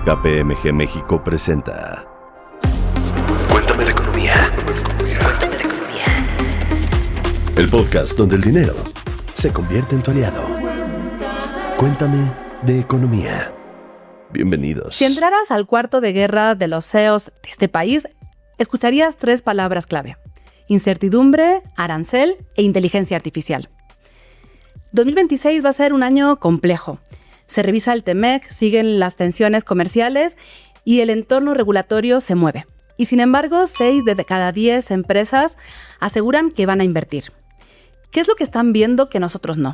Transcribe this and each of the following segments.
KPMG México presenta Cuéntame de economía. Cuéntame de economía. El podcast donde el dinero se convierte en tu aliado. Cuéntame de economía. Bienvenidos. Si entraras al cuarto de guerra de los CEOs de este país, escucharías 3 palabras clave: incertidumbre, arancel e inteligencia artificial. 2026 va a ser un año complejo. Se revisa el TEMEC, siguen las tensiones comerciales y el entorno regulatorio se mueve. Y sin embargo, 6 de cada 10 empresas aseguran que van a invertir. ¿Qué es lo que están viendo que nosotros no?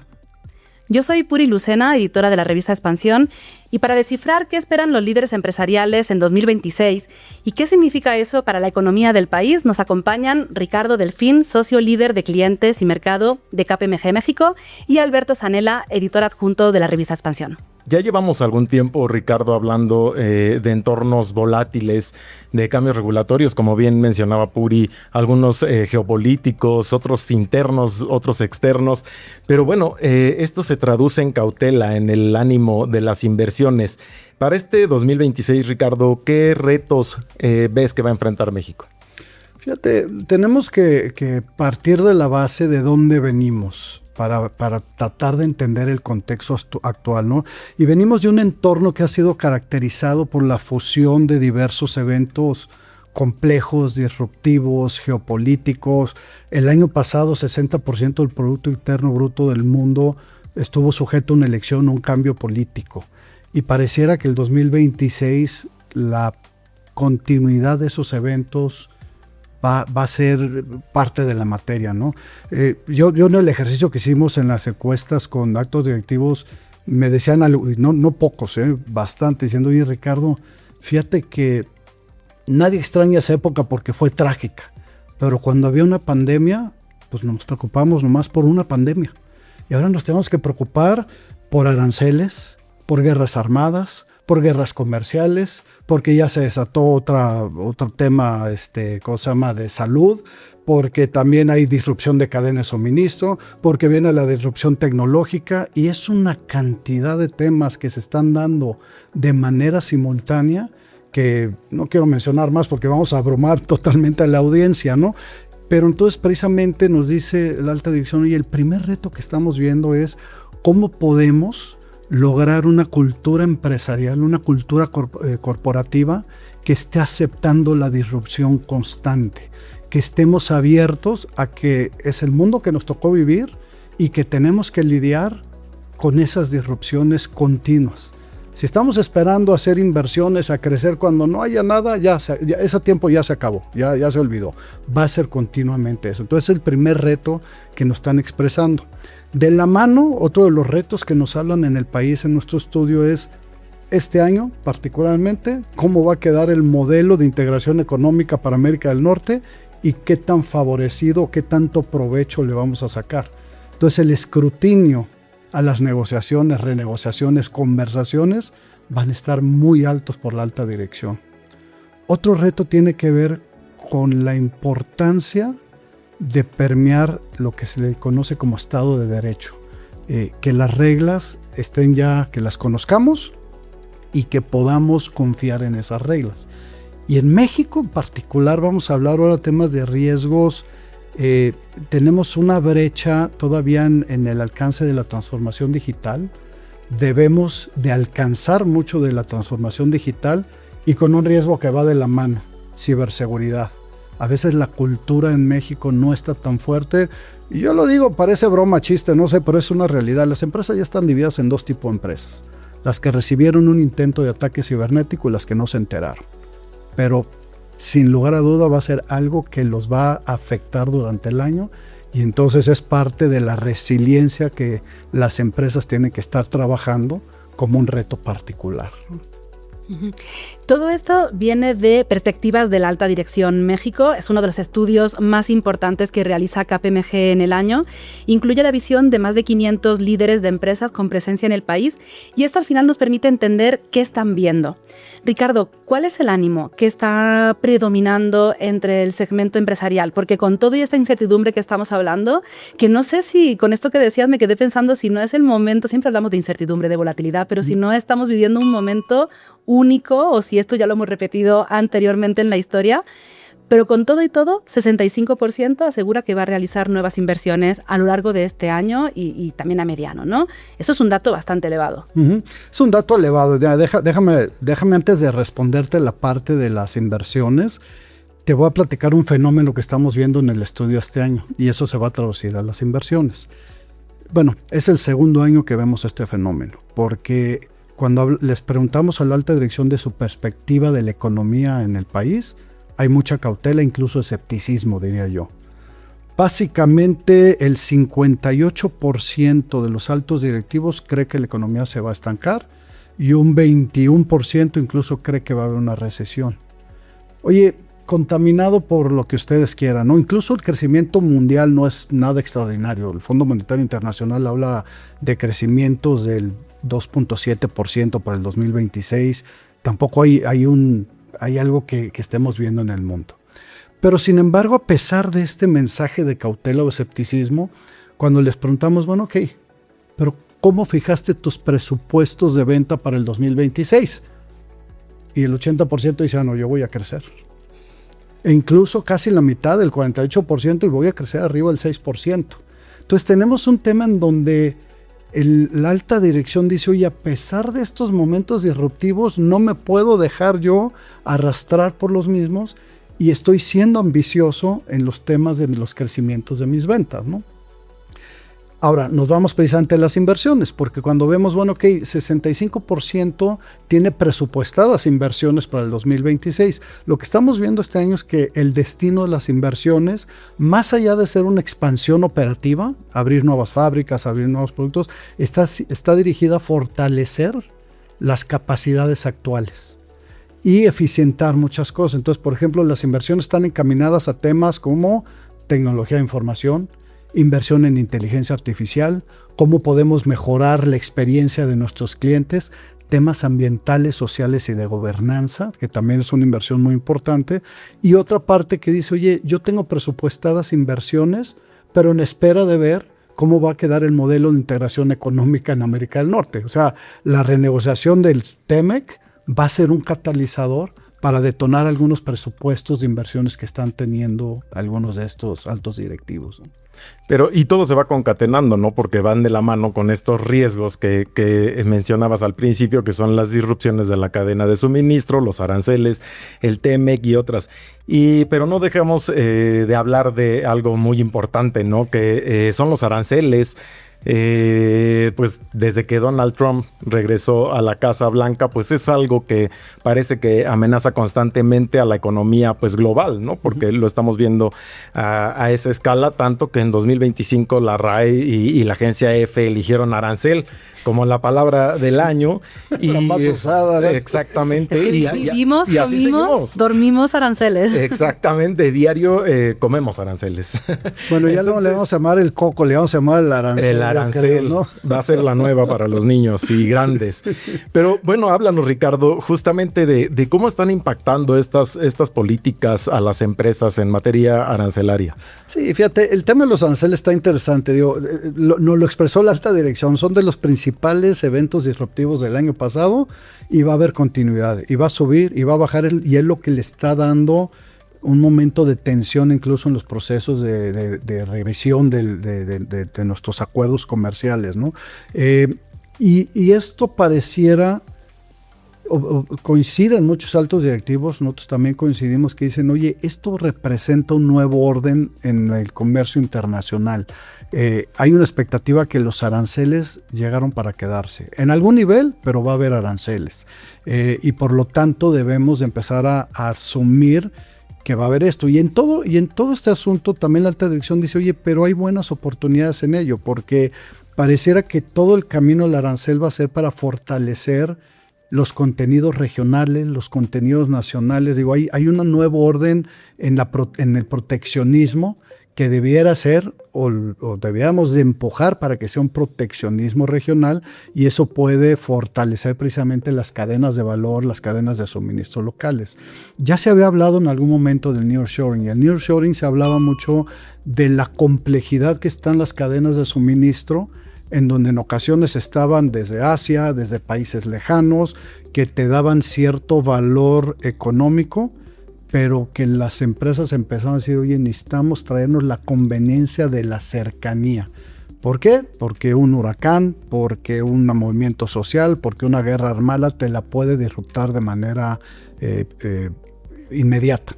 Yo soy Puri Lucena, editora de la revista Expansión, y para descifrar qué esperan los líderes empresariales en 2026 y qué significa eso para la economía del país, nos acompañan Ricardo Delfín, socio líder de clientes y mercado de KPMG México, y Alberto Zanella, editor adjunto de la revista Expansión. Ya llevamos algún tiempo, Ricardo, hablando de entornos volátiles, de cambios regulatorios, como bien mencionaba Puri, algunos geopolíticos, otros internos, otros externos. Pero bueno, esto se traduce en cautela, en el ánimo de las inversiones. Para este 2026, Ricardo, ¿qué retos ves que va a enfrentar México? Fíjate, tenemos que partir de la base de dónde venimos para tratar de entender el contexto actual, ¿no? Y venimos de un entorno que ha sido caracterizado por la fusión de diversos eventos complejos, disruptivos, geopolíticos. El año pasado, 60% del Producto Interno Bruto del mundo estuvo sujeto a una elección, a un cambio político. Y pareciera que el 2026, la continuidad de esos eventos va a ser parte de la materia, ¿no? Yo en el ejercicio que hicimos en las encuestas con actos directivos, me decían algo, no pocos, bastante, diciendo: oye, Ricardo, fíjate que nadie extraña esa época porque fue trágica, pero cuando había una pandemia, pues nos preocupamos nomás por una pandemia. Y ahora nos tenemos que preocupar por aranceles, por guerras armadas, por guerras comerciales, porque ya se desató otro tema, ¿cómo se llama?, de salud, porque también hay disrupción de cadenas de suministro, porque viene la disrupción tecnológica, y es una cantidad de temas que se están dando de manera simultánea que no quiero mencionar más porque vamos a abrumar totalmente a la audiencia, ¿no? Pero entonces precisamente nos dice la alta dirección: y el primer reto que estamos viendo es cómo podemos lograr una cultura empresarial, una cultura corporativa que esté aceptando la disrupción constante, que estemos abiertos a que es el mundo que nos tocó vivir y que tenemos que lidiar con esas disrupciones continuas. Si estamos esperando hacer inversiones, a crecer cuando no haya nada, ese tiempo ya se acabó, ya se olvidó. Va a ser continuamente eso. Entonces, el primer reto que nos están expresando. De la mano, otro de los retos que nos hablan en el país, en nuestro estudio, es este año particularmente, cómo va a quedar el modelo de integración económica para América del Norte y qué tan favorecido, qué tanto provecho le vamos a sacar. Entonces, el escrutinio a las negociaciones, renegociaciones, conversaciones van a estar muy altos por la alta dirección. Otro reto tiene que ver con la importancia de permear lo que se le conoce como Estado de Derecho, que las reglas estén ya, que las conozcamos y que podamos confiar en esas reglas. Y en México en particular vamos a hablar ahora de temas de riesgos. Tenemos una brecha todavía en el alcance de la transformación digital. Debemos de alcanzar mucho de la transformación digital y con un riesgo que va de la mano: ciberseguridad. A veces la cultura en México no está tan fuerte. Y yo lo digo, parece broma, chiste, no sé, pero es una realidad. Las empresas ya están divididas en 2 tipos de empresas: las que recibieron un intento de ataque cibernético y las que no se enteraron. Pero sin lugar a duda va a ser algo que los va a afectar durante el año, y entonces es parte de la resiliencia que las empresas tienen que estar trabajando como un reto particular. Todo esto viene de perspectivas de la Alta Dirección México. Es uno de los estudios más importantes que realiza KPMG en el año. Incluye la visión de más de 500 líderes de empresas con presencia en el país, y esto al final nos permite entender qué están viendo. Ricardo, ¿cuál es el ánimo que está predominando entre el segmento empresarial? Porque con toda esta incertidumbre que estamos hablando, que no sé si con esto que decías me quedé pensando si no es el momento, siempre hablamos de incertidumbre, de volatilidad, pero si no estamos viviendo un momento único o si esto ya lo hemos repetido anteriormente en la historia. Pero con todo y todo, 65% asegura que va a realizar nuevas inversiones a lo largo de este año y también a mediano, ¿no? Eso es un dato bastante elevado. Es un dato elevado. Déjame antes de responderte la parte de las inversiones, te voy a platicar un fenómeno que estamos viendo en el estudio este año y eso se va a traducir a las inversiones. Bueno, es el segundo año que vemos este fenómeno, porque cuando les preguntamos a la alta dirección de su perspectiva de la economía en el país, hay mucha cautela, incluso escepticismo, diría yo. Básicamente, el 58% de los altos directivos cree que la economía se va a estancar y un 21% incluso cree que va a haber una recesión. Oye, contaminado por lo que ustedes quieran, ¿no? Incluso el crecimiento mundial no es nada extraordinario. El Fondo Monetario Internacional habla de crecimientos del 2.7% para el 2026. Tampoco hay algo que estemos viendo en el mundo. Pero sin embargo, a pesar de este mensaje de cautela o escepticismo, cuando les preguntamos, bueno, ok, pero ¿cómo fijaste tus presupuestos de venta para el 2026? Y el 80% dice, no, yo voy a crecer. E incluso casi la mitad, el 48%, y voy a crecer arriba del 6%. Entonces tenemos un tema en donde la alta dirección dice, oye, a pesar de estos momentos disruptivos, no me puedo dejar yo arrastrar por los mismos y estoy siendo ambicioso en los temas de los crecimientos de mis ventas, ¿no? Ahora, nos vamos precisamente a las inversiones, porque cuando vemos, bueno, ok, 65% tiene presupuestadas inversiones para el 2026. Lo que estamos viendo este año es que el destino de las inversiones, más allá de ser una expansión operativa, abrir nuevas fábricas, abrir nuevos productos, está dirigida a fortalecer las capacidades actuales y eficientar muchas cosas. Entonces, por ejemplo, las inversiones están encaminadas a temas como tecnología de información, inversión en inteligencia artificial, cómo podemos mejorar la experiencia de nuestros clientes, temas ambientales, sociales y de gobernanza, que también es una inversión muy importante, y otra parte que dice, oye, yo tengo presupuestadas inversiones, pero en espera de ver cómo va a quedar el modelo de integración económica en América del Norte. O sea, la renegociación del TEMEC va a ser un catalizador para detonar algunos presupuestos de inversiones que están teniendo algunos de estos altos directivos, ¿no? Pero, y todo se va concatenando, ¿no? Porque van de la mano con estos riesgos que mencionabas al principio, que son las disrupciones de la cadena de suministro, los aranceles, el TEMEC y otras. Pero no dejamos de hablar de algo muy importante, ¿no? Que son los aranceles. Pues desde que Donald Trump regresó a la Casa Blanca, pues es algo que parece que amenaza constantemente a la economía pues global, ¿no? Porque lo estamos viendo a esa escala, tanto que en 2025 la RAE y la agencia EFE eligieron arancel como la palabra del año. La más usada, ¿no? Exactamente. Es que vivimos, comimos, dormimos aranceles. Exactamente, diario comemos aranceles. Bueno, ya entonces, no le vamos a llamar el coco, le vamos a llamar el arancel. El arancel, creo, ¿no? Va a ser la nueva para los niños y grandes. Pero bueno, háblanos, Ricardo, justamente de cómo están impactando estas políticas a las empresas en materia arancelaria. Sí, fíjate, el tema de los aranceles está interesante. Digo, nos lo expresó la alta dirección, son de los principales eventos disruptivos del año pasado y va a haber continuidad, y va a subir y va a bajar, y es lo que le está dando un momento de tensión incluso en los procesos de revisión de nuestros acuerdos comerciales, ¿no? Y esto pareciera, coinciden muchos altos directivos, nosotros también coincidimos, que dicen, oye, esto representa un nuevo orden en el comercio internacional. Hay una expectativa que los aranceles llegaron para quedarse, en algún nivel, pero va a haber aranceles. Y por lo tanto debemos de empezar a asumir que va a haber esto. Y en todo este asunto también la alta dirección dice, oye, pero hay buenas oportunidades en ello, porque pareciera que todo el camino del arancel va a ser para fortalecer los contenidos regionales, los contenidos nacionales. Digo, hay un nuevo orden en el proteccionismo que debiera ser o debiéramos de empujar para que sea un proteccionismo regional, y eso puede fortalecer precisamente las cadenas de valor, las cadenas de suministro locales. Ya se había hablado en algún momento del nearshoring, y el nearshoring se hablaba mucho de la complejidad que están las cadenas de suministro en donde en ocasiones estaban desde Asia, desde países lejanos, que te daban cierto valor económico, pero que las empresas empezaron a decir, oye, necesitamos traernos la conveniencia de la cercanía. ¿Por qué? Porque un huracán, porque un movimiento social, porque una guerra armada te la puede disruptar de manera inmediata.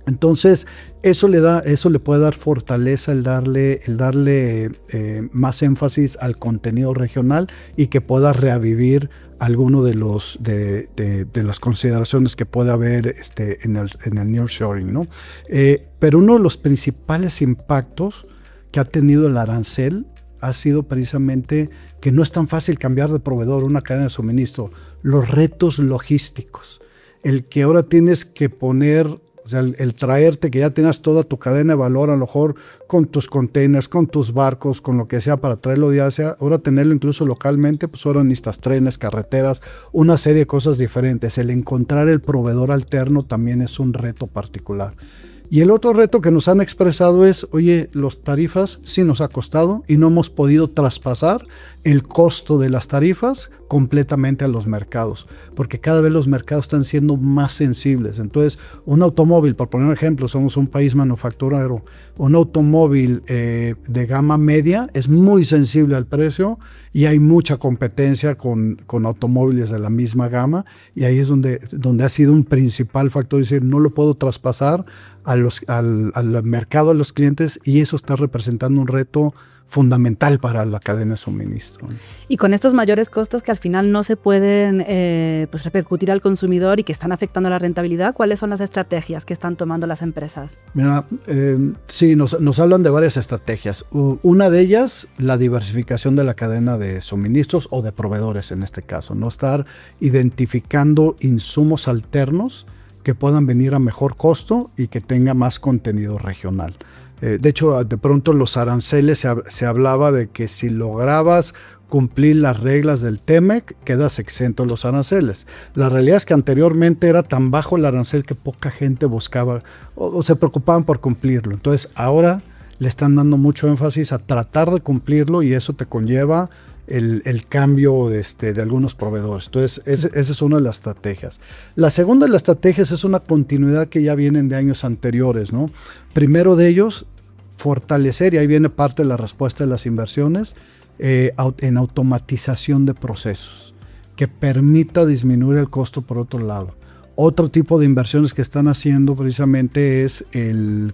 Entonces, eso le puede dar fortaleza, el darle más énfasis al contenido regional y que pueda reavivir alguno de las consideraciones que puede haber en el nearshoring, ¿no? Pero uno de los principales impactos que ha tenido el arancel ha sido precisamente que no es tan fácil cambiar de proveedor, una cadena de suministro. Los retos logísticos, el que ahora tienes que poner, o sea, el traerte, que ya tengas toda tu cadena de valor, a lo mejor con tus containers, con tus barcos, con lo que sea para traerlo de Asia, ahora tenerlo incluso localmente, pues ahora necesitas trenes, carreteras, una serie de cosas diferentes. El encontrar el proveedor alterno también es un reto particular. Y el otro reto que nos han expresado es, oye, las tarifas sí nos ha costado y no hemos podido traspasar el costo de las tarifas completamente a los mercados, porque cada vez los mercados están siendo más sensibles. Entonces, un automóvil, por poner un ejemplo, somos un país manufacturero, un automóvil de gama media es muy sensible al precio y hay mucha competencia con automóviles de la misma gama, y ahí es donde ha sido un principal factor, es decir, no lo puedo traspasar al mercado, a los clientes, y eso está representando un reto fundamental para la cadena de suministro. Y con estos mayores costos que al final no se pueden pues repercutir al consumidor y que están afectando la rentabilidad, ¿cuáles son las estrategias que están tomando las empresas? Mira, sí, nos hablan de varias estrategias. Una de ellas, la diversificación de la cadena de suministros o de proveedores en este caso, no estar identificando insumos alternos que puedan venir a mejor costo y que tenga más contenido regional. De hecho, de pronto los aranceles se hablaba de que si lograbas cumplir las reglas del TEMEC, quedas exento de los aranceles. La realidad es que anteriormente era tan bajo el arancel que poca gente buscaba o se preocupaban por cumplirlo. Entonces, ahora le están dando mucho énfasis a tratar de cumplirlo, y eso te conlleva el cambio de algunos proveedores. Entonces, esa es una de las estrategias. La segunda de las estrategias es una continuidad que ya vienen de años anteriores, ¿no? Primero de ellos, fortalecer, y ahí viene parte de la respuesta de las inversiones, en automatización de procesos, que permita disminuir el costo por otro lado. Otro tipo de inversiones que están haciendo precisamente es el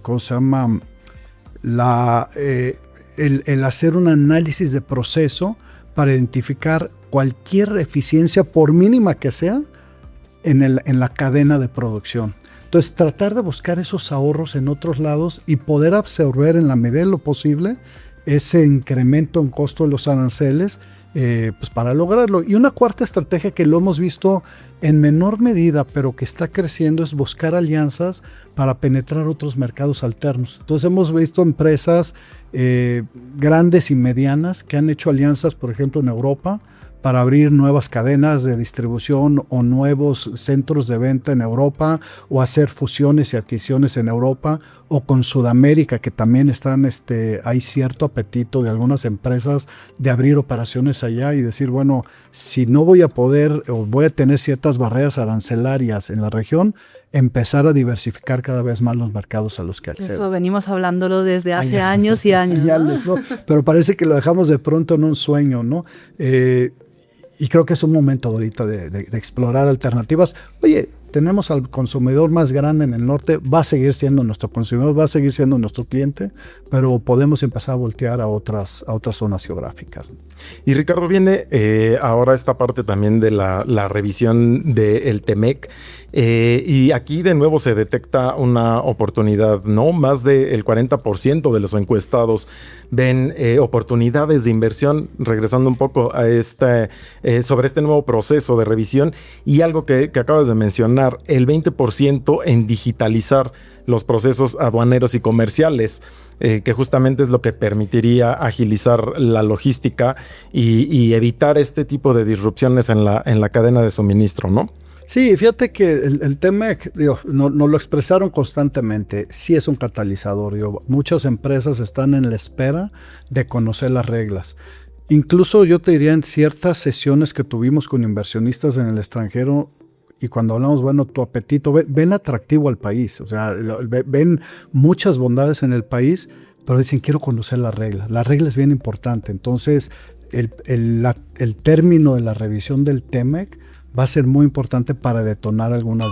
hacer un análisis de proceso para identificar cualquier eficiencia, por mínima que sea, en la cadena de producción. Entonces, tratar de buscar esos ahorros en otros lados y poder absorber en la medida de lo posible ese incremento en costo de los aranceles, pues para lograrlo. Y una cuarta estrategia que lo hemos visto en menor medida, pero que está creciendo, es buscar alianzas para penetrar otros mercados alternos. Entonces, hemos visto empresas grandes y medianas que han hecho alianzas, por ejemplo, en Europa, para abrir nuevas cadenas de distribución o nuevos centros de venta en Europa, o hacer fusiones y adquisiciones en Europa, o con Sudamérica, que también hay cierto apetito de algunas empresas de abrir operaciones allá y decir, bueno, si no voy a poder o voy a tener ciertas barreras arancelarias en la región, empezar a diversificar cada vez más los mercados a los que accedo. Eso venimos hablándolo desde hace años y años, ¿no? Pero parece que lo dejamos de pronto en un sueño, ¿no? Y creo que es un momento ahorita de explorar alternativas. Oye, tenemos al consumidor más grande en el norte, va a seguir siendo nuestro consumidor, va a seguir siendo nuestro cliente, pero podemos empezar a voltear a otras zonas geográficas. Y Ricardo, viene ahora esta parte también de la revisión del TEMEC, y aquí de nuevo se detecta una oportunidad, ¿no? Más del 40% de los encuestados ven oportunidades de inversión, regresando un poco a sobre este nuevo proceso de revisión, y algo que acabas de mencionar, el 20% en digitalizar los procesos aduaneros y comerciales, que justamente es lo que permitiría agilizar la logística y evitar este tipo de disrupciones en la cadena de suministro, ¿no? Sí, fíjate que el TEMEC, nos lo expresaron constantemente, sí es un catalizador. Muchas empresas están en la espera de conocer las reglas. Incluso yo te diría en ciertas sesiones que tuvimos con inversionistas en el extranjero, y cuando hablamos, bueno, tu apetito, ven atractivo al país, o sea, ven muchas bondades en el país, pero dicen, quiero conocer las reglas. La regla es bien importante. Entonces, el término de la revisión del TEMEC va a ser muy importante para detonar algunas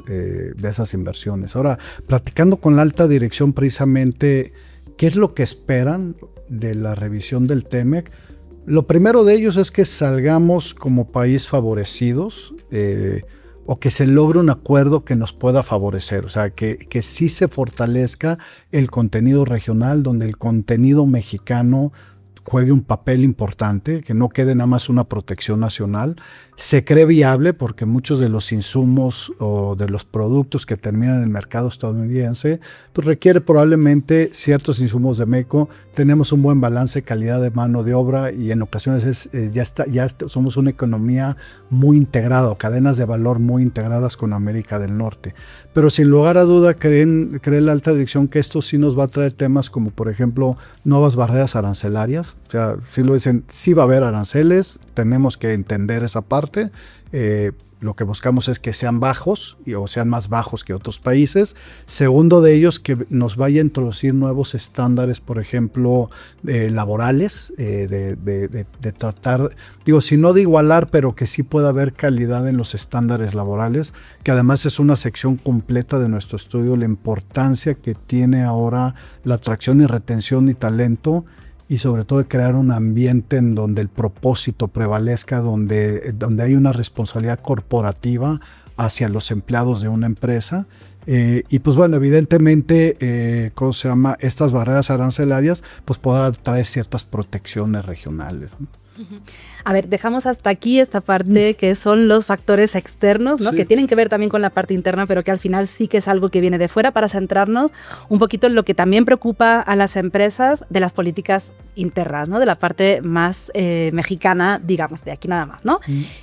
de esas inversiones. Ahora, platicando con la alta dirección precisamente, ¿qué es lo que esperan de la revisión del TEMEC? Lo primero de ellos es que salgamos como país favorecidos, o que se logre un acuerdo que nos pueda favorecer, o sea, que sí se fortalezca el contenido regional, donde el contenido mexicano juegue un papel importante, que no quede nada más una protección nacional. Se cree viable porque muchos de los insumos o de los productos que terminan en el mercado estadounidense, pues requiere probablemente ciertos insumos de México. Tenemos un buen balance de calidad de mano de obra y en ocasiones ya somos una economía muy integrada, o cadenas de valor muy integradas con América del Norte. Pero sin lugar a duda cree la alta dirección que esto sí nos va a traer temas como, por ejemplo, nuevas barreras arancelarias. O sea, si lo dicen, sí va a haber aranceles, tenemos que entender esa parte. Lo que buscamos es que sean bajos o sean más bajos que otros países. Segundo de ellos, que nos vaya a introducir nuevos estándares, por ejemplo, laborales, de tratar, digo, si no de igualar, pero que sí pueda haber calidad en los estándares laborales, que además es una sección completa de nuestro estudio, la importancia que tiene ahora la atracción y retención y talento, y sobre todo de crear un ambiente en donde el propósito prevalezca, donde hay una responsabilidad corporativa hacia los empleados de una empresa. Y pues bueno, evidentemente, estas barreras arancelarias pues podrán traer ciertas protecciones regionales, ¿no? A ver, dejamos hasta aquí esta parte que son los factores externos, ¿no? Sí. Que tienen que ver también con la parte interna, pero que al final sí que es algo que viene de fuera, para centrarnos un poquito en lo que también preocupa a las empresas de las políticas internas, ¿no? De la parte más mexicana, digamos, de aquí nada más, ¿no?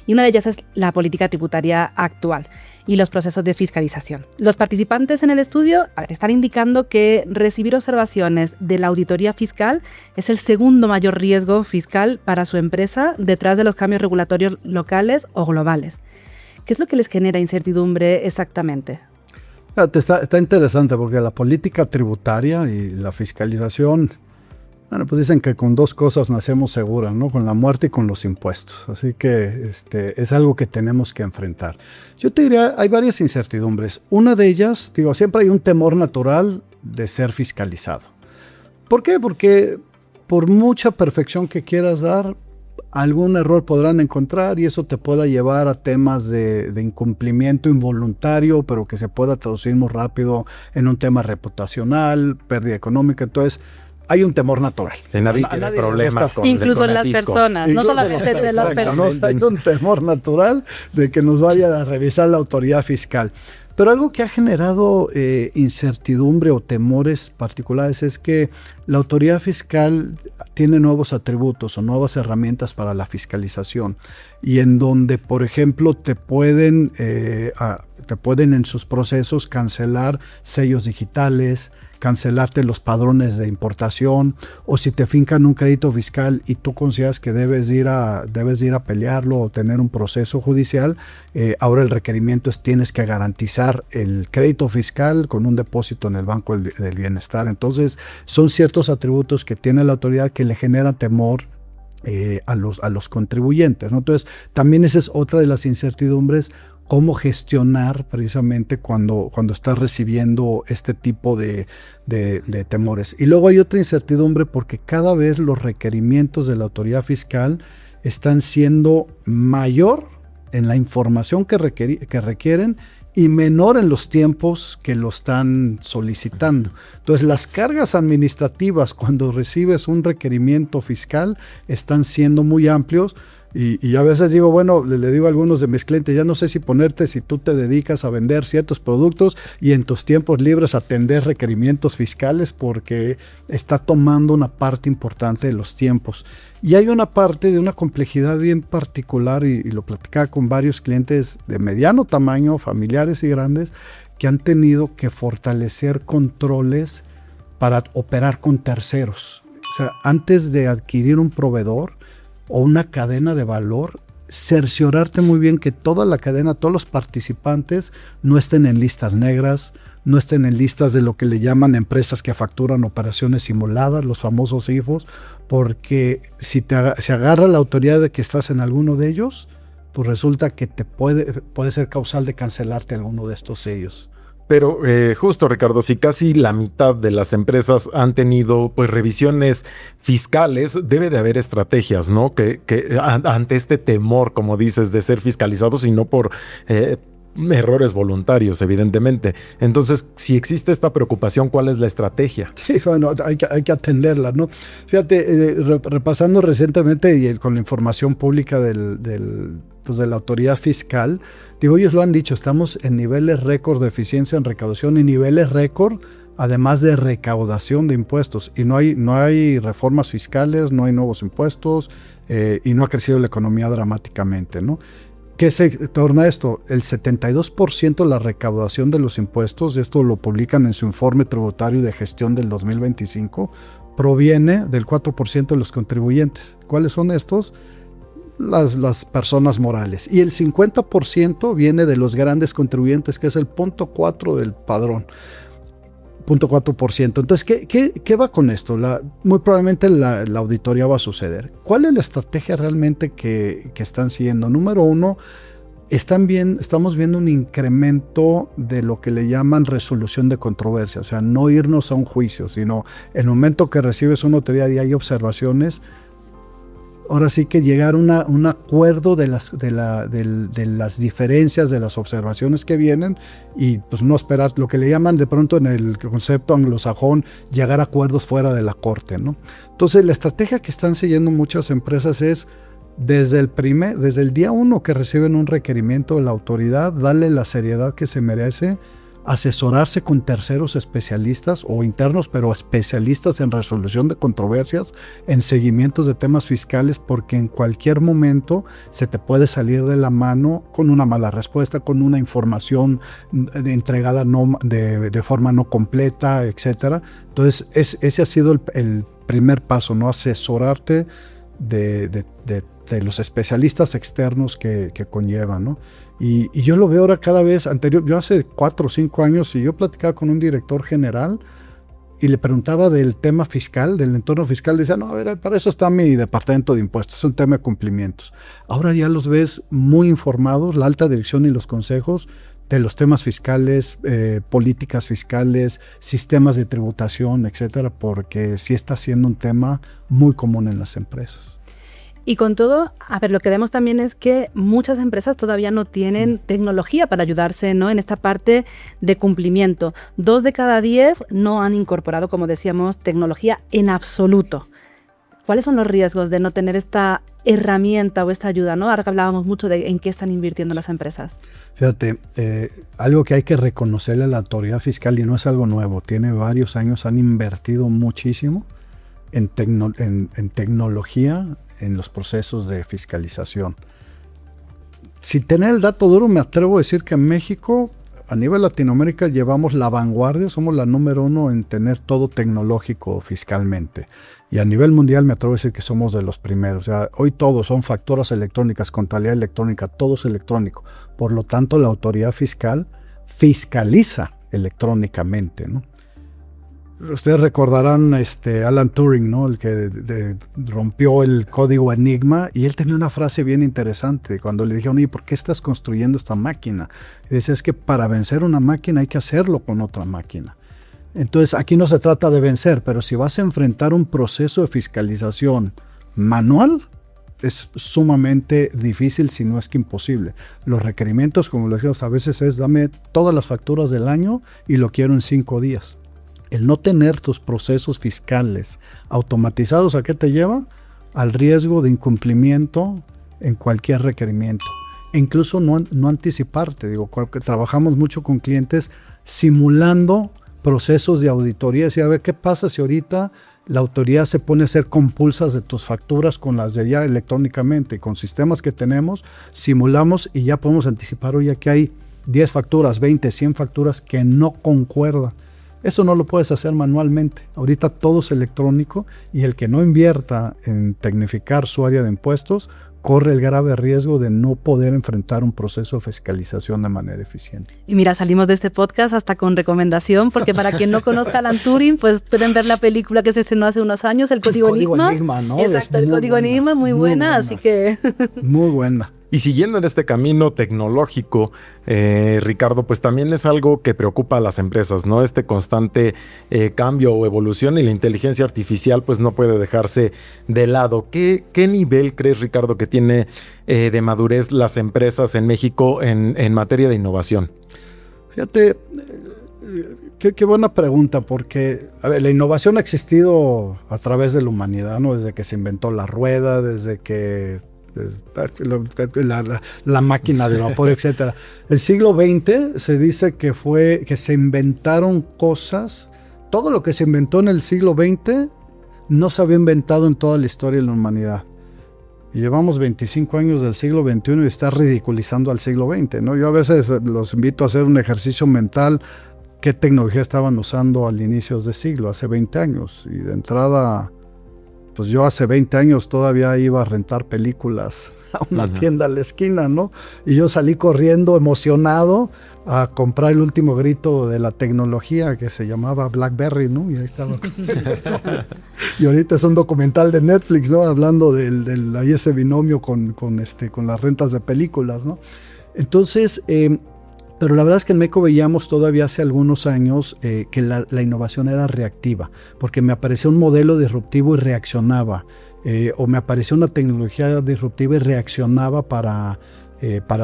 Y una de ellas es la política tributaria actual y los procesos de fiscalización. Los participantes en el estudio están indicando que recibir observaciones de la auditoría fiscal es el segundo mayor riesgo fiscal para su empresa, detrás de los cambios regulatorios locales o globales. ¿Qué es lo que les genera incertidumbre exactamente? Está interesante porque la política tributaria y la fiscalización, bueno, pues dicen que con dos cosas nacemos seguras, ¿no? Con la muerte y con los impuestos. Así que es algo que tenemos que enfrentar. Yo te diría, hay varias incertidumbres. Una de ellas, digo, siempre hay un temor natural de ser fiscalizado. ¿Por qué? Porque por mucha perfección que quieras dar, algún error podrán encontrar y eso te pueda llevar a temas de incumplimiento involuntario, pero que se pueda traducir muy rápido en un tema reputacional, pérdida económica. Entonces, hay un temor natural. Que nadie tiene problemas con incluso en las personas, no solamente de las personas. Hay un temor natural de que nos vaya a revisar la autoridad fiscal. Pero algo que ha generado incertidumbre o temores particulares es que la autoridad fiscal tiene nuevos atributos o nuevas herramientas para la fiscalización, y en donde, por ejemplo, te pueden en sus procesos cancelar sellos digitales, cancelarte los padrones de importación, o si te fincan un crédito fiscal y tú consideras que debes ir a pelearlo o tener un proceso judicial, ahora el requerimiento es tienes que garantizar el crédito fiscal con un depósito en el Banco del Bienestar. Entonces son ciertos atributos que tiene la autoridad que le generan temor a los contribuyentes, ¿no? Entonces también esa es otra de las incertidumbres, cómo gestionar precisamente cuando estás recibiendo este tipo de temores. Y luego hay otra incertidumbre porque cada vez los requerimientos de la autoridad fiscal están siendo mayor en la información que requieren y menor en los tiempos que lo están solicitando. Entonces, las cargas administrativas cuando recibes un requerimiento fiscal están siendo muy amplios. Y a veces digo, bueno, le digo a algunos de mis clientes, ya no sé si tú te dedicas a vender ciertos productos y en tus tiempos libres atender requerimientos fiscales, porque está tomando una parte importante de los tiempos. Y hay una parte de una complejidad bien particular, y lo platicaba con varios clientes de mediano tamaño, familiares y grandes, que han tenido que fortalecer controles para operar con terceros. O sea, antes de adquirir un proveedor, o una cadena de valor, cerciorarte muy bien que toda la cadena, todos los participantes no estén en listas negras, no estén en listas de lo que le llaman empresas que facturan operaciones simuladas, los famosos IFOs, porque si se agarra la autoridad de que estás en alguno de ellos, pues resulta que te puede ser causal de cancelarte alguno de estos sellos. Pero justo, Ricardo, si casi la mitad de las empresas han tenido pues revisiones fiscales, debe de haber estrategias, ¿no? Que ante este temor, como dices, de ser fiscalizados y no por errores voluntarios, evidentemente. Entonces, si existe esta preocupación, ¿cuál es la estrategia? Sí, bueno, hay que atenderla, ¿no? Fíjate, repasando recientemente y con la información pública de la autoridad fiscal, digo, ellos lo han dicho, estamos en niveles récord de eficiencia en recaudación y niveles récord, además de recaudación de impuestos. Y no hay reformas fiscales, no hay nuevos impuestos y no ha crecido la economía dramáticamente, ¿no? ¿Qué se torna esto? El 72% de la recaudación de los impuestos, esto lo publican en su informe tributario de gestión del 2025, proviene del 4% de los contribuyentes. ¿Cuáles son estos? Las personas morales. Y el 50% viene de los grandes contribuyentes, que es el 0.4% del padrón. 0.4%. Entonces, ¿qué va con esto? Muy probablemente la auditoría va a suceder. ¿Cuál es la estrategia realmente que están siguiendo? Número uno, estamos viendo un incremento de lo que le llaman resolución de controversia. O sea, no irnos a un juicio, sino en el momento que recibes una autoridad y hay observaciones, ahora sí que llegar a un acuerdo de las diferencias, de las observaciones que vienen y pues no esperar, lo que le llaman de pronto en el concepto anglosajón, llegar a acuerdos fuera de la corte, ¿no? Entonces la estrategia que están siguiendo muchas empresas es desde el día 1 que reciben un requerimiento de la autoridad, darle la seriedad que se merece, asesorarse con terceros especialistas o internos, pero especialistas en resolución de controversias, en seguimientos de temas fiscales, porque en cualquier momento se te puede salir de la mano con una mala respuesta, con una información entregada de forma no completa, etc. Entonces, ese ha sido el primer paso, ¿no? Asesorarte de los especialistas externos que conllevan, ¿no? Y yo lo veo ahora cada vez yo hace 4 o 5 años, y yo platicaba con un director general y le preguntaba del tema fiscal, del entorno fiscal, decía, no, a ver, para eso está mi departamento de impuestos, es un tema de cumplimientos. Ahora ya los ves muy informados, la alta dirección y los consejos, de los temas fiscales, políticas fiscales, sistemas de tributación, etcétera, porque sí está siendo un tema muy común en las empresas. Y con todo, a ver, lo que vemos también es que muchas empresas todavía no tienen tecnología para ayudarse, ¿no?, en esta parte de cumplimiento. 2 de cada 10 no han incorporado, como decíamos, tecnología en absoluto. ¿Cuáles son los riesgos de no tener esta herramienta o esta ayuda, ¿no? Ahora que hablábamos mucho de en qué están invirtiendo las empresas. Fíjate, algo que hay que reconocerle a la autoridad fiscal, y no es algo nuevo, tiene varios años, han invertido muchísimo en tecnología, en los procesos de fiscalización. Sin tener el dato duro, me atrevo a decir que en México, a nivel Latinoamérica, llevamos la vanguardia, somos la número 1 en tener todo tecnológico fiscalmente. Y a nivel mundial me atrevo a decir que somos de los primeros. O sea, hoy todos son facturas electrónicas, contabilidad electrónica, todo es electrónico. Por lo tanto, la autoridad fiscal fiscaliza electrónicamente, ¿no? Ustedes recordarán Alan Turing, ¿no? El que rompió el código Enigma, y él tenía una frase bien interesante cuando le dijeron, oye, ¿por qué estás construyendo esta máquina? Y decía, es que para vencer una máquina hay que hacerlo con otra máquina. Entonces aquí no se trata de vencer, pero si vas a enfrentar un proceso de fiscalización manual, es sumamente difícil, si no es que imposible. Los requerimientos, como les digo, a veces es dame todas las facturas del año y lo quiero en 5 días. El no tener tus procesos fiscales automatizados, ¿a qué te lleva? Al riesgo de incumplimiento en cualquier requerimiento. E incluso no anticiparte. Digo, trabajamos mucho con clientes simulando procesos de auditoría. Decía, a ver, ¿qué pasa si ahorita la autoridad se pone a hacer compulsas de tus facturas con las de allá electrónicamente? Con sistemas que tenemos, simulamos y ya podemos anticipar, oye, que hay 10 facturas, 20, 100 facturas que no concuerdan. Eso no lo puedes hacer manualmente. Ahorita todo es electrónico y el que no invierta en tecnificar su área de impuestos corre el grave riesgo de no poder enfrentar un proceso de fiscalización de manera eficiente. Y mira, salimos de este podcast hasta con recomendación, porque para quien no conozca a Alan Turing, pues pueden ver la película que se estrenó hace unos años, El Código Enigma. ¿No? Exacto, El Código Enigma, muy buena, así que... Muy buena. Y siguiendo en este camino tecnológico, Ricardo, pues también es algo que preocupa a las empresas, ¿no? Este constante cambio o evolución, y la inteligencia artificial pues no puede dejarse de lado. ¿Qué nivel crees, Ricardo, que tiene de madurez las empresas en México en materia de innovación? Fíjate, qué buena pregunta, porque a ver, la innovación ha existido a través de la humanidad, ¿no? Desde que se inventó la rueda, desde que la máquina de vapor, etcétera. El siglo XX se dice que fue que se inventaron cosas. Todo lo que se inventó en el siglo XX no se había inventado en toda la historia de la humanidad. Y llevamos 25 años del siglo XXI y está ridiculizando al siglo XX, ¿no? Yo a veces los invito a hacer un ejercicio mental. ¿Qué tecnología estaban usando al inicio de siglo, hace 20 años? Y de entrada, pues yo hace 20 años todavía iba a rentar películas a una tienda a la esquina, ¿no? Y yo salí corriendo emocionado a comprar el último grito de la tecnología que se llamaba BlackBerry, ¿no? Y ahí estaba. Y ahorita es un documental de Netflix, ¿no? Hablando del ahí ese binomio con las rentas de películas, ¿no? Entonces, pero la verdad es que en México veíamos todavía hace algunos años que la innovación era reactiva, porque me apareció un modelo disruptivo y reaccionaba, o me apareció una tecnología disruptiva y reaccionaba para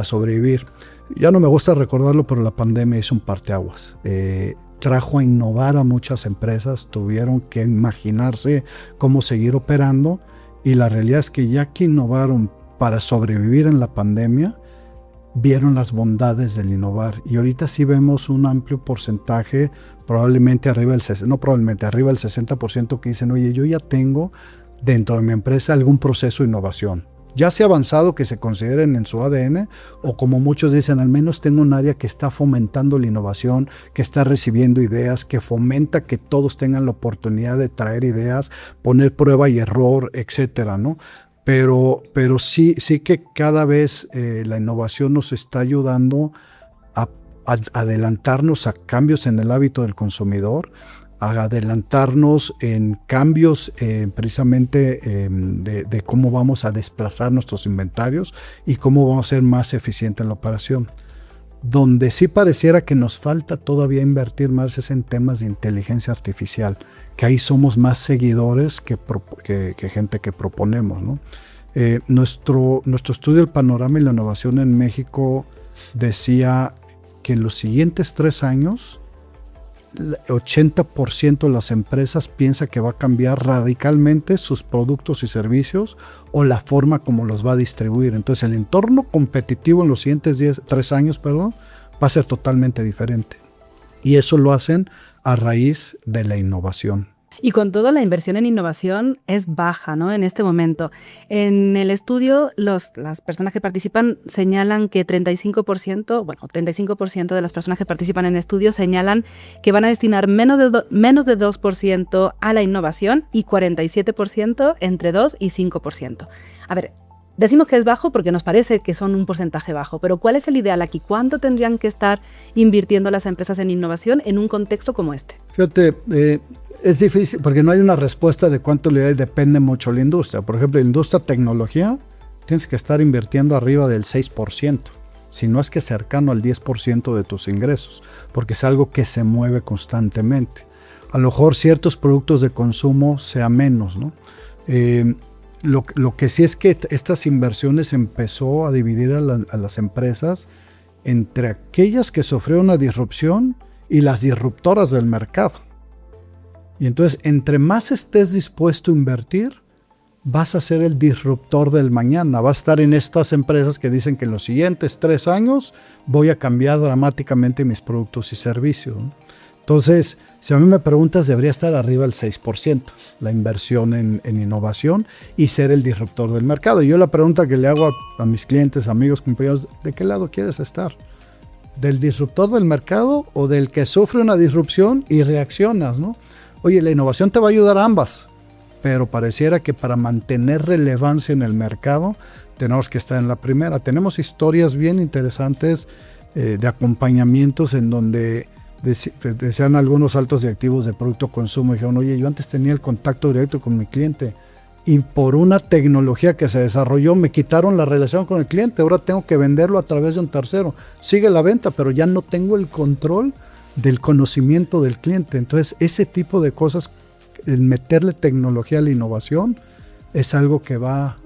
sobrevivir. Ya no me gusta recordarlo, pero la pandemia hizo un parteaguas. Trajo a innovar a muchas empresas, tuvieron que imaginarse cómo seguir operando, y la realidad es que ya que innovaron para sobrevivir en la pandemia, vieron las bondades del innovar, y ahorita sí vemos un amplio porcentaje, probablemente arriba del 60%, que dicen, oye, yo ya tengo dentro de mi empresa algún proceso de innovación. Ya sea avanzado, que se consideren en su ADN, o como muchos dicen, al menos tengo un área que está fomentando la innovación, que está recibiendo ideas, que fomenta que todos tengan la oportunidad de traer ideas, poner prueba y error, etcétera, ¿no? Pero sí que cada vez la innovación nos está ayudando a adelantarnos a cambios en el hábito del consumidor, a adelantarnos en cambios precisamente de cómo vamos a desplazar nuestros inventarios y cómo vamos a ser más eficientes en la operación. Donde sí pareciera que nos falta todavía invertir más es en temas de inteligencia artificial, que ahí somos más seguidores que gente que proponemos, ¿no? Nuestro estudio del panorama y la innovación en México decía que en los siguientes 3 años, el 80% de las empresas piensa que va a cambiar radicalmente sus productos y servicios o la forma como los va a distribuir. Entonces el entorno competitivo en los siguientes 3 años, va a ser totalmente diferente. Y eso lo hacen a raíz de la innovación. Y con todo, la inversión en innovación es baja, ¿no? En este momento. En el estudio, las personas que participan señalan que 35% de las personas que participan en el estudio señalan que van a destinar menos de 2% a la innovación, y 47% entre 2 y 5%. A ver, decimos que es bajo porque nos parece que son un porcentaje bajo, pero ¿cuál es el ideal aquí? ¿Cuánto tendrían que estar invirtiendo las empresas en innovación en un contexto como este? Fíjate, es difícil porque no hay una respuesta de cuánto le da, y depende mucho de la industria. Por ejemplo, en la industria tecnología tienes que estar invirtiendo arriba del 6%, si no es que cercano al 10% de tus ingresos, porque es algo que se mueve constantemente. A lo mejor ciertos productos de consumo sea menos, ¿no? Lo que sí es que estas inversiones empezó a dividir a las empresas entre aquellas que sufrieron una disrupción y las disruptoras del mercado. Y entonces, entre más estés dispuesto a invertir, vas a ser el disruptor del mañana. Vas a estar en estas empresas que dicen que en los siguientes 3 años voy a cambiar dramáticamente mis productos y servicios, ¿no? Entonces, si a mí me preguntas, debería estar arriba del 6%, la inversión en innovación, y ser el disruptor del mercado. Y yo la pregunta que le hago a mis clientes, amigos, compañeros, ¿de qué lado quieres estar? ¿Del disruptor del mercado o del que sufre una disrupción y reaccionas, ¿no? Oye, la innovación te va a ayudar a ambas, pero pareciera que para mantener relevancia en el mercado tenemos que estar en la primera. Tenemos historias bien interesantes de acompañamientos en donde decían algunos altos directivos de producto consumo, y dijeron, oye, yo antes tenía el contacto directo con mi cliente y por una tecnología que se desarrolló me quitaron la relación con el cliente, ahora tengo que venderlo a través de un tercero. Sigue la venta, pero ya no tengo el control del conocimiento del cliente. Entonces, ese tipo de cosas, el meterle tecnología a la innovación, es algo que va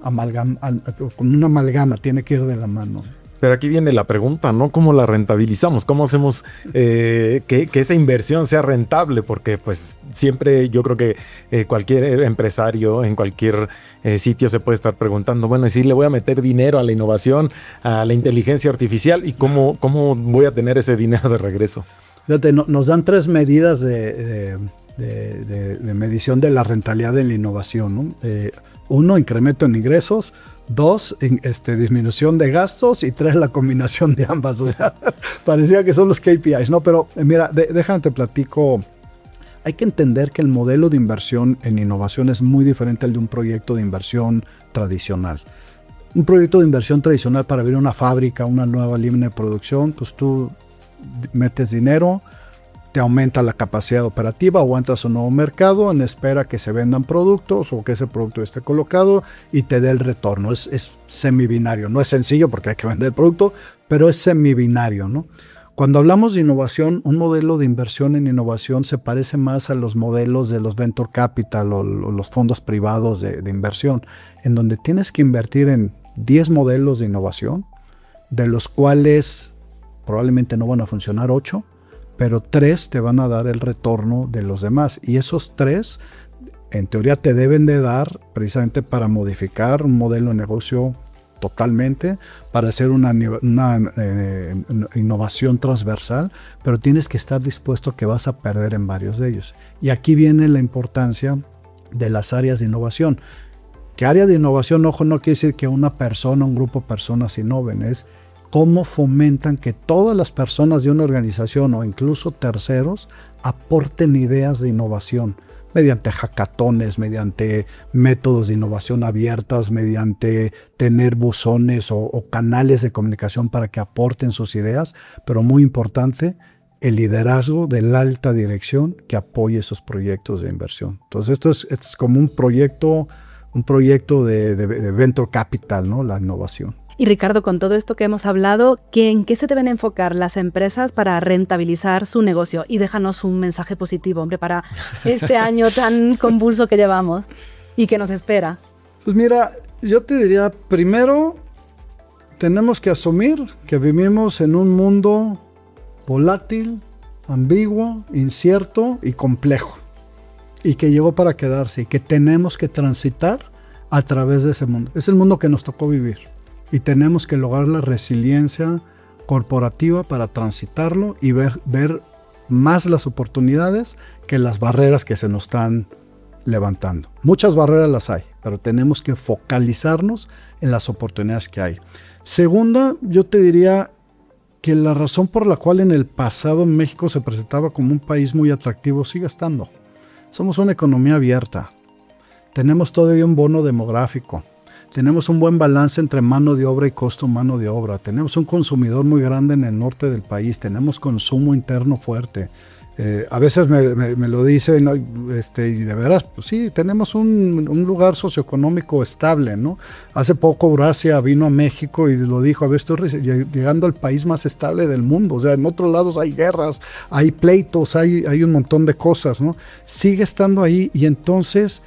con una amalgama, tiene que ir de la mano. Pero aquí viene la pregunta, ¿no? ¿Cómo la rentabilizamos? ¿Cómo hacemos que esa inversión sea rentable? Porque pues siempre yo creo que cualquier empresario en cualquier sitio se puede estar preguntando, bueno, y si le voy a meter dinero a la innovación, a la inteligencia artificial, ¿y cómo voy a tener ese dinero de regreso? Fíjate, nos dan 3 medidas de medición de la rentabilidad de la innovación, ¿no? 1, incremento en ingresos. 2, disminución de gastos. Y 3, la combinación de ambas. O sea, parecía que son los KPIs, ¿no? Pero mira, déjame te platico. Hay que entender que el modelo de inversión en innovación es muy diferente al de un proyecto de inversión tradicional. Un proyecto de inversión tradicional para abrir una fábrica, una nueva línea de producción, pues tú metes dinero, te aumenta la capacidad operativa o entras a un nuevo mercado en espera que se vendan productos o que ese producto esté colocado y te dé el retorno. Es semibinario, no es sencillo porque hay que vender el producto, pero es semibinario, ¿no? Cuando hablamos de innovación, un modelo de inversión en innovación se parece más a los modelos de los venture capital o los fondos privados de inversión, en donde tienes que invertir en 10 modelos de innovación, de los cuales probablemente no van a funcionar 8, pero 3 te van a dar el retorno de los demás. Y esos 3, en teoría, te deben de dar precisamente para modificar un modelo de negocio totalmente, para hacer una innovación transversal, pero tienes que estar dispuesto a que vas a perder en varios de ellos. Y aquí viene la importancia de las áreas de innovación. Que área de innovación, ojo, no quiere decir que una persona, un grupo de personas innoven, es cómo fomentan que todas las personas de una organización o incluso terceros aporten ideas de innovación mediante hackatones, mediante métodos de innovación abiertas, mediante tener buzones o canales de comunicación para que aporten sus ideas, pero muy importante, el liderazgo de la alta dirección que apoye esos proyectos de inversión. Entonces esto es como un proyecto de venture capital, ¿no? La innovación. Y Ricardo, con todo esto que hemos hablado, ¿en qué se deben enfocar las empresas para rentabilizar su negocio? Y déjanos un mensaje positivo, hombre, para este año tan convulso que llevamos y que nos espera. Pues mira, yo te diría, primero, tenemos que asumir que vivimos en un mundo volátil, ambiguo, incierto y complejo. Y que llegó para quedarse y que tenemos que transitar a través de ese mundo. Es el mundo que nos tocó vivir. Y tenemos que lograr la resiliencia corporativa para transitarlo y ver más las oportunidades que las barreras que se nos están levantando. Muchas barreras las hay, pero tenemos que focalizarnos en las oportunidades que hay. Segunda, yo te diría que la razón por la cual en el pasado México se presentaba como un país muy atractivo sigue estando. Somos una economía abierta. Tenemos todavía un bono demográfico. Tenemos un buen balance entre mano de obra y costo mano de obra. Tenemos un consumidor muy grande en el norte del país. Tenemos consumo interno fuerte. A veces me lo dicen, ¿no? Y de veras, pues sí, tenemos un lugar socioeconómico estable, ¿no? Hace poco Eurasia vino a México y lo dijo, a ver, estoy llegando al país más estable del mundo. O sea, en otros lados hay guerras, hay pleitos, hay un montón de cosas, ¿no? Sigue estando ahí y entonces,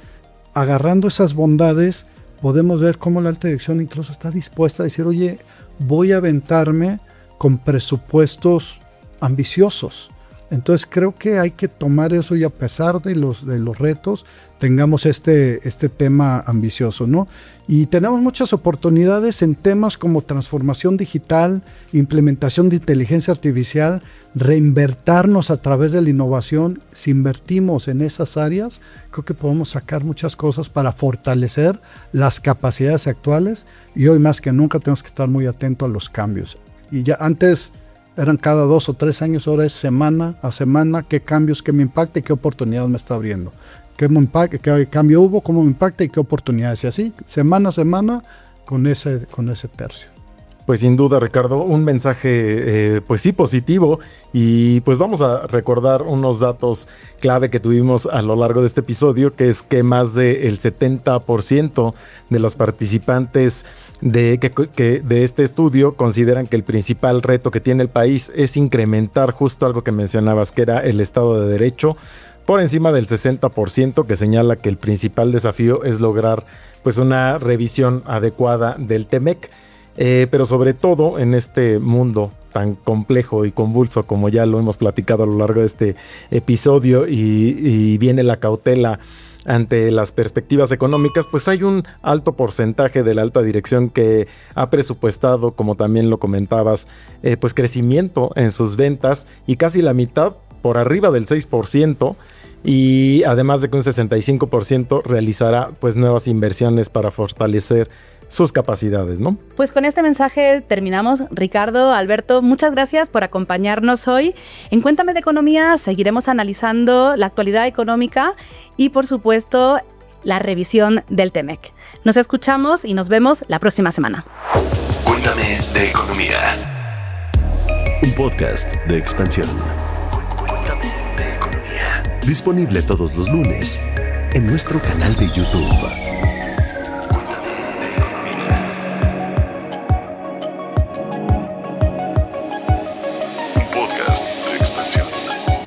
agarrando esas bondades, podemos ver cómo la alta dirección incluso está dispuesta a decir, oye, voy a aventarme con presupuestos ambiciosos. Entonces creo que hay que tomar eso y a pesar de los retos, tengamos este tema ambicioso, ¿no? Y tenemos muchas oportunidades en temas como transformación digital, implementación de inteligencia artificial, reinvertirnos a través de la innovación. Si invertimos en esas áreas, creo que podemos sacar muchas cosas para fortalecer las capacidades actuales y hoy más que nunca tenemos que estar muy atentos a los cambios. Y ya antes Eran cada 2 o 3 años, ahora es semana a semana, qué cambios, qué me impacta y qué oportunidad me está abriendo. Qué cambio hubo, cómo me impacta y qué oportunidades. Y así, semana a semana, con ese tercio. Pues sin duda, Ricardo, un mensaje pues sí positivo, y pues vamos a recordar unos datos clave que tuvimos a lo largo de este episodio, que es que más del 70% de los participantes de este estudio consideran que el principal reto que tiene el país es incrementar justo algo que mencionabas, que era el Estado de Derecho, por encima del 60% que señala que el principal desafío es lograr pues una revisión adecuada del TEMEC. Pero sobre todo en este mundo tan complejo y convulso, como ya lo hemos platicado a lo largo de este episodio, y viene la cautela ante las perspectivas económicas, pues hay un alto porcentaje de la alta dirección que ha presupuestado, como también lo comentabas, pues crecimiento en sus ventas, y casi la mitad, por arriba del 6%, y además de que un 65% realizará pues nuevas inversiones para fortalecer sus capacidades, ¿no? Pues con este mensaje terminamos. Ricardo, Alberto, muchas gracias por acompañarnos hoy. En Cuéntame de Economía seguiremos analizando la actualidad económica y, por supuesto, la revisión del TEMEC. Nos escuchamos y nos vemos la próxima semana. Cuéntame de Economía. Un podcast de Expansión. Cuéntame de Economía. Disponible todos los lunes en nuestro canal de YouTube.